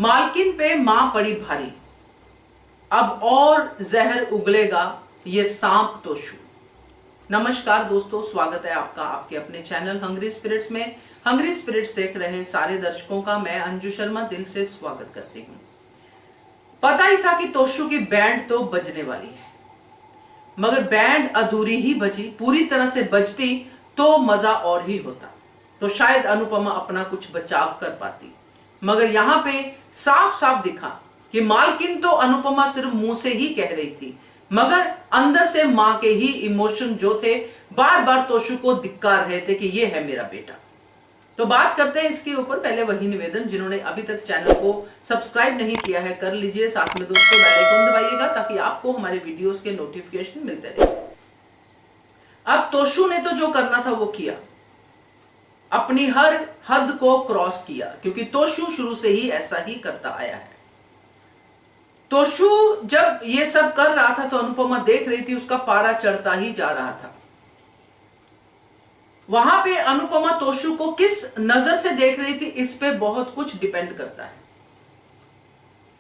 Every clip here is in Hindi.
मालकिन पे मां पड़ी भारी, अब और जहर उगलेगा ये सांप तोशू। नमस्कार दोस्तों, स्वागत है आपका आपके अपने चैनल हंग्री स्पिरिट्स में। हंग्री स्पिरिट्स देख रहे सारे दर्शकों का मैं अंजू शर्मा दिल से स्वागत करती हूँ। पता ही था कि तोशू की बैंड तो बजने वाली है, मगर बैंड अधूरी ही बजी, पूरी तरह से बजती तो मजा और ही होता, तो शायद अनुपमा अपना कुछ बचाव कर पाती। मगर यहां पे साफ साफ दिखा कि मालकिन तो अनुपमा सिर्फ मुंह से ही कह रही थी, मगर अंदर से मां के ही इमोशन जो थे बार बार तोशू को धिक्कार रहे थे कि ये है मेरा बेटा। तो बात करते हैं इसके ऊपर। पहले वही निवेदन, जिन्होंने अभी तक चैनल को सब्सक्राइब नहीं किया है कर लीजिए, साथ में दोस्तों बेल आइकन दबाइएगा ताकि आपको हमारे वीडियोस के नोटिफिकेशन मिलते रहे। अब तोशू ने तो जो करना था वो किया, अपनी हर हद को क्रॉस किया, क्योंकि तोशू शुरू से ही ऐसा ही करता आया है। तोशू जब ये सब कर रहा था तो अनुपमा देख रही थी, उसका पारा चढ़ता ही जा रहा था। वहां पे अनुपमा तोशू को किस नजर से देख रही थी, इस पे बहुत कुछ डिपेंड करता है।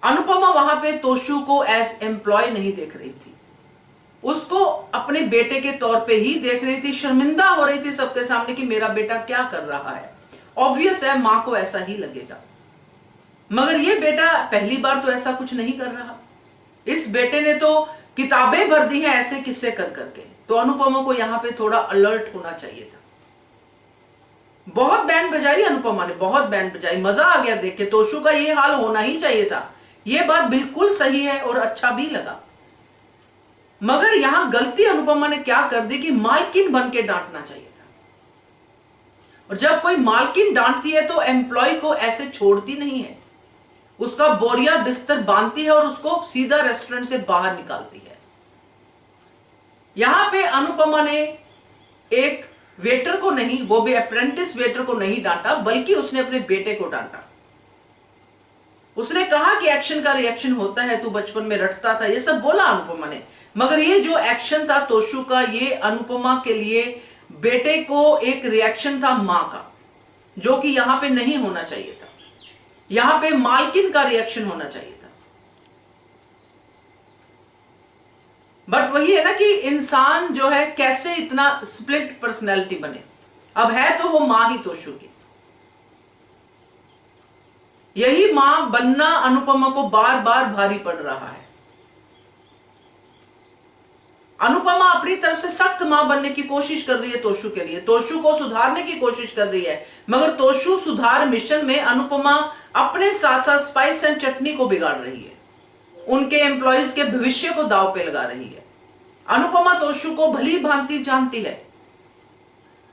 अनुपमा वहां पे तोशू को एज एम्प्लॉय नहीं देख रही थी, उसको अपने बेटे के तौर पे ही देख रही थी। शर्मिंदा हो रही थी सबके सामने कि मेरा बेटा क्या कर रहा है। ऑब्वियस है, मां को ऐसा ही लगेगा, मगर ये बेटा पहली बार तो ऐसा कुछ नहीं कर रहा। इस बेटे ने तो किताबें भर दी हैं ऐसे किस्से कर करके, तो अनुपमा को यहां पे थोड़ा अलर्ट होना चाहिए था। बहुत बैंड बजाई अनुपमा ने, बहुत बैंड बजाई, मजा आ गया देख के। तोशू का ये हाल होना ही चाहिए था, ये बात बिल्कुल सही है और अच्छा भी लगा। मगर यहां गलती अनुपमा ने क्या कर दी कि मालकिन बन के डांटना चाहिए था। और जब कोई मालकिन डांटती है तो एम्प्लॉय को ऐसे छोड़ती नहीं है, उसका बोरिया बिस्तर बांधती है और उसको सीधा रेस्टोरेंट से बाहर निकालती है। यहां पे अनुपमा ने एक वेटर को नहीं, वो भी अप्रेंटिस वेटर को नहीं डांटा, बल्कि उसने अपने बेटे को डांटा। उसने कहा कि एक्शन का रिएक्शन होता है, तू बचपन में रटता था, ये सब बोला अनुपमा ने। मगर ये जो एक्शन था तोशू का, ये अनुपमा के लिए बेटे को एक रिएक्शन था मां का, जो कि यहां पे नहीं होना चाहिए था। यहां पे मालकिन का रिएक्शन होना चाहिए था। बट वही है ना कि इंसान जो है कैसे इतना स्प्लिट पर्सनैलिटी बने। अब है तो वो मां ही तोशू की। यही मां बनना अनुपमा को बार बार भारी पड़ रहा है। अनुपमा अपनी तरफ से सख्त मां बनने की कोशिश कर रही है तोशू के लिए, तोशू को सुधारने की कोशिश कर रही है, मगर तोशू सुधार मिशन में अनुपमा अपने साथ साथ स्पाइस एंड चटनी को बिगाड़ रही है, उनके एम्प्लॉयज के भविष्य को दांव पे लगा रही है। अनुपमा तोशू को भली भांति जानती है।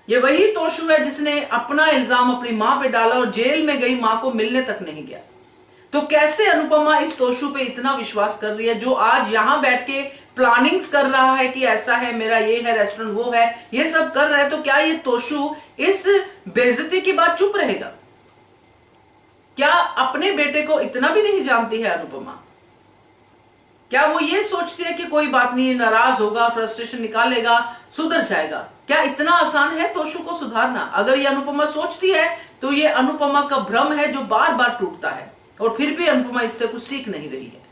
ये वही तोशू है जिसने अपना इल्जाम अपनी मां पे डाला और जेल में गई मां को मिलने तक नहीं गया। तो कैसे अनुपमा इस तोशू पे इतना विश्वास कर रही है, जो आज यहां बैठ के प्लानिंग्स कर रहा है कि ऐसा है, मेरा ये है रेस्टोरेंट, वो है, ये सब कर रहा है। तो क्या ये तोशू इस बेइज्जती की बात चुप रहेगा? क्या अपने बेटे को इतना भी नहीं जानती है अनुपमा? क्या वो ये सोचती है कि कोई बात नहीं, नाराज होगा, फ्रस्ट्रेशन निकालेगा, सुधर जाएगा? क्या इतना आसान है तोशू को सुधारना? अगर ये अनुपमा सोचती है तो ये अनुपमा का भ्रम है जो बार बार टूटता है, और फिर भी अनुपमा इससे कुछ सीख नहीं रही है।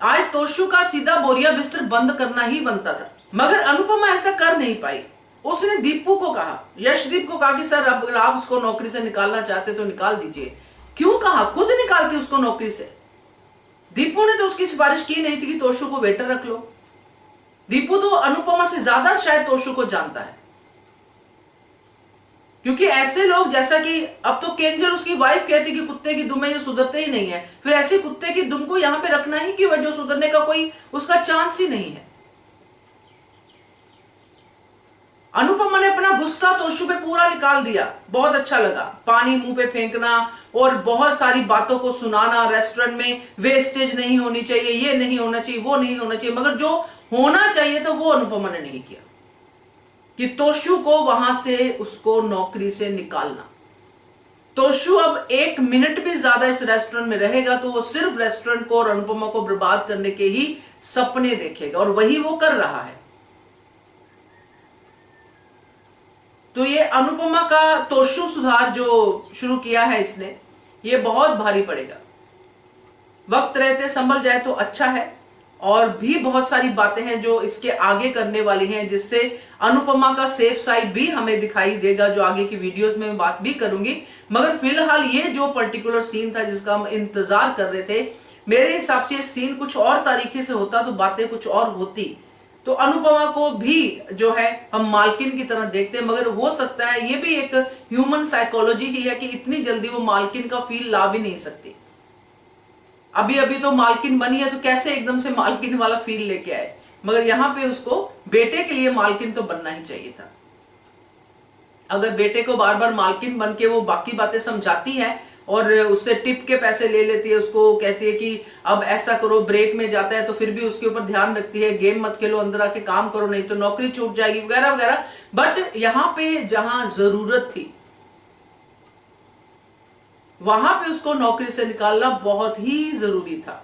आज तोशू का सीधा बोरिया बिस्तर बंद करना ही बनता था, मगर अनुपमा ऐसा कर नहीं पाई। उसने दीपू को कहा, यशदीप को कहा कि सर अगर आप उसको नौकरी से निकालना चाहते तो निकाल दीजिए। क्यों कहा? खुद निकालती उसको नौकरी से। दीपू ने तो उसकी सिफारिश की नहीं थी कि तोशू को वेटर रख लो। दीपू तो अनुपमा से ज्यादा शायद तोशू को जानता है, क्योंकि ऐसे लोग, जैसा कि अब तो केंजल उसकी वाइफ कहती कि कुत्ते की दुम है, ये सुधरते ही नहीं है, फिर ऐसे कुत्ते की दुम को यहां पे रखना ही क्यों है जो सुधरने का कोई उसका चांस ही नहीं है। अनुपमा ने अपना गुस्सा तोशू पे पूरा निकाल दिया। बहुत अच्छा लगा, पानी मुंह पे फेंकना और बहुत सारी बातों को सुनाना, रेस्टोरेंट में वेस्टेज नहीं होनी चाहिए, ये नहीं होना चाहिए, वो नहीं होना चाहिए, मगर जो होना चाहिए था वो अनुपमा ने नहीं किया, कि तोशू को वहां से उसको नौकरी से निकालना। तोशू अब 1 मिनट भी ज्यादा इस रेस्टोरेंट में रहेगा तो वो सिर्फ रेस्टोरेंट को और अनुपमा को बर्बाद करने के ही सपने देखेगा, और वही वो कर रहा है। तो ये अनुपमा का तोशू सुधार जो शुरू किया है इसने, ये बहुत भारी पड़ेगा। वक्त रहते संभल जाए तो अच्छा है। और भी बहुत सारी बातें हैं जो इसके आगे करने वाली हैं, जिससे अनुपमा का सेफ साइड भी हमें दिखाई देगा, जो आगे की वीडियोस में मैं बात भी करूंगी। मगर फिलहाल ये जो पर्टिकुलर सीन था जिसका हम इंतजार कर रहे थे, मेरे हिसाब से सीन कुछ और तरीके से होता तो बातें कुछ और होती। तो अनुपमा को भी जो है हम मालकिन की तरह देखते हैं, मगर हो सकता है ये भी एक ह्यूमन साइकोलॉजी ही है कि इतनी जल्दी वो मालकिन का फील ला भी नहीं सकती। अभी अभी तो मालकिन बनी है, तो कैसे एकदम से मालकिन वाला फील लेके आए। मगर यहां पे उसको बेटे के लिए मालकिन तो बनना ही चाहिए था। अगर बेटे को बार बार मालकिन बन के वो बाकी बातें समझाती है और उससे टिप के पैसे ले लेती है, उसको कहती है कि अब ऐसा करो, ब्रेक में जाता है तो फिर भी उसके ऊपर ध्यान रखती है, गेम मत खेलो, अंदर आके काम करो नहीं तो नौकरी छूट जाएगी वगैरह वगैरह। बट यहां पे जहां जरूरत थी वहां पे उसको नौकरी से निकालना बहुत ही जरूरी था।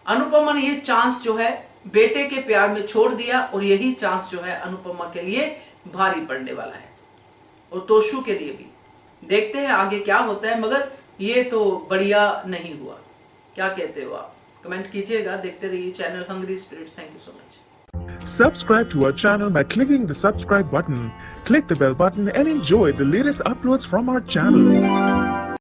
अनुपमा ने ये चांस जो है बेटे के प्यार में छोड़ दिया, और यही चांस जो है अनुपमा के लिए भारी पड़ने वाला है, और तोशु के लिए भी। देखते हैं आगे क्या होता है, मगर ये तो बढ़िया नहीं हुआ। क्या कहते हो आप? कमेंट कीजिएगा। देखते रहिए channel hungry spirits. Thank you so much. Subscribe to our channel by clicking the subscribe button. Click the bell button and enjoy the latest uploads from our channel.